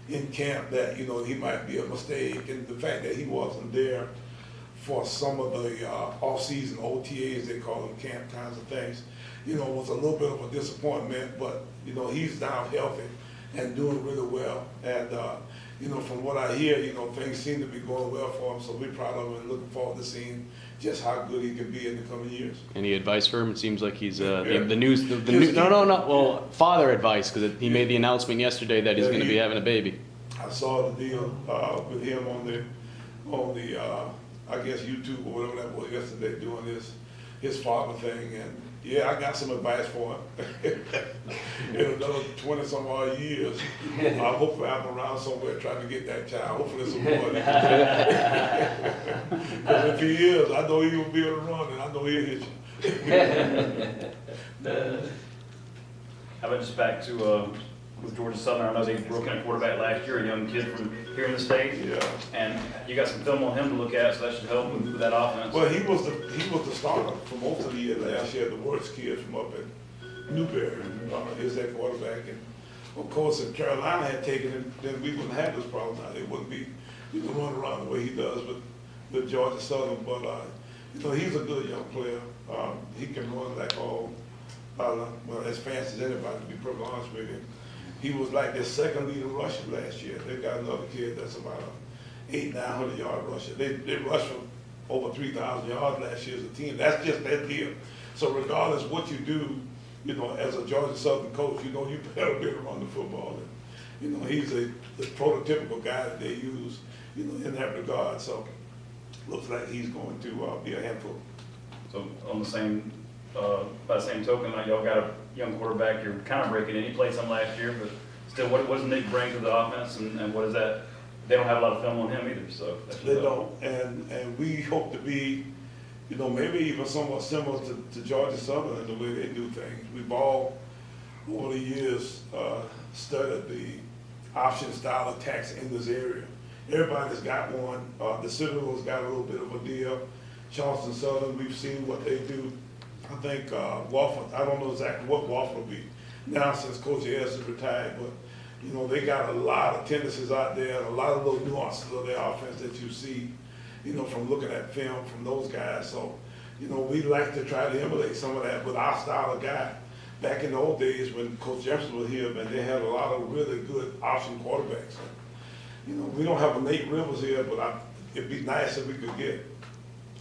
in camp that, he might be a mistake, and the fact that he wasn't there for some of the off-season OTAs, they call them, camp kinds of things, was a little bit of a disappointment, but, he's now healthy and doing really well. And, from what I hear, things seem to be going well for him, so we're proud of him and looking forward to seeing just how good he can be in the coming years. Any advice for him? It seems like he's Yeah. the news. Well, father advice, because he made the announcement yesterday that he's going to be having a baby. I saw the deal with him on the I guess YouTube or whatever that was yesterday, doing his father thing, and yeah, I got some advice for him. In another 20 some odd years, hopefully I'm around somewhere trying to get that child. Hopefully it's a boy. Because if he is, I know he will be able to run, and I know he'll hit you. How about just back to with Georgia Southern? I know they broke in a quarterback last year, a young kid from here in the state. Yeah. And you got some film on him to look at, so that should help with that offense. Well, he was the starter for most of the year last year. The worst kid from up in Newberry is that quarterback. And of course, if Carolina had taken him, then we wouldn't have this problem now. They wouldn't be run around the way he does with Georgia Southern. But he's a good young player. He can run like as fast as anybody, to be perfectly honest with you. He was like their second leading rusher last year. They got another kid that's about a 800-900 yard rusher. They rushed for over 3,000 yards last year as a team. That's just their deal. So regardless what you do, as a Georgia Southern coach, you better be able to run the football. And, he's the prototypical guy that they use, in that regard. So looks like he's going to be a handful. So on the same, by the same token, like y'all got a young quarterback, you're kind of breaking in. He played some last year, but still, what does Nick bring to the offense, and what is that? They don't have a lot of film on him either, so. They don't, and we hope to be, maybe even somewhat similar to Georgia Southern in the way they do things. We've all, over the years, studied the option style attacks in this area. Everybody's got one. The Citadel's got a little bit of a deal. Charleston Southern, we've seen what they do. I think Wofford, I don't know exactly what Wofford will be now since Coach Ayers is retired, but they got a lot of tendencies out there, a lot of little nuances of their offense that you see, from looking at film from those guys. So, we like to try to emulate some of that with our style of guy. Back in the old days when Coach Jefferson was here, man, they had a lot of really good option quarterbacks. We don't have a Nate Rivers here, but it'd be nice if we could get,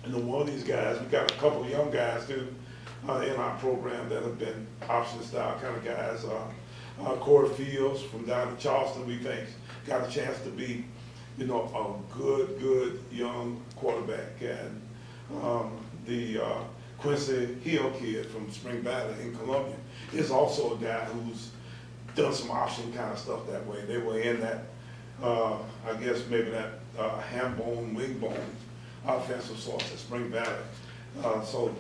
one of these guys. We got a couple of young guys too in our program that have been option style kind of guys. Corey Fields from down in Charleston, we think, got a chance to be, a good young quarterback. And the Quincy Hill kid from Spring Valley in Columbia is also a guy who's done some option kind of stuff that way. They were in that, I guess maybe that ham bone, wing bone offensive source at Spring Valley. So,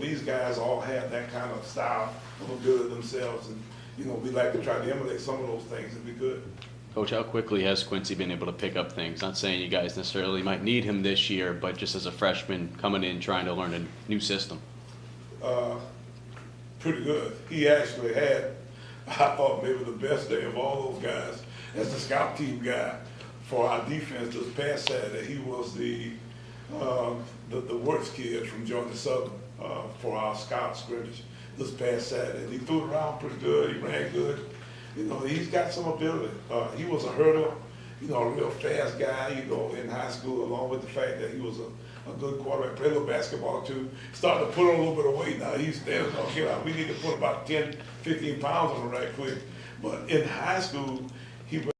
these guys all have that kind of style of ability themselves, and, we like to try to emulate some of those things if we could. Coach, how quickly has Quincy been able to pick up things? Not saying you guys necessarily might need him this year, but just as a freshman coming in trying to learn a new system. Pretty good. He actually had, I thought, maybe the best day of all those guys as the scout team guy for our defense this past Saturday. He was the worst kid from Georgia Southern for our scout scrimmage this past Saturday. He threw it around pretty good. He ran good. He's got some ability. He was a hurdler, a real fast guy, in high school, along with the fact that he was a good quarterback, played a little basketball too. Starting to put on a little bit of weight now. He's standing up, get out. We need to put about 10, 15 pounds on him right quick. But in high school, he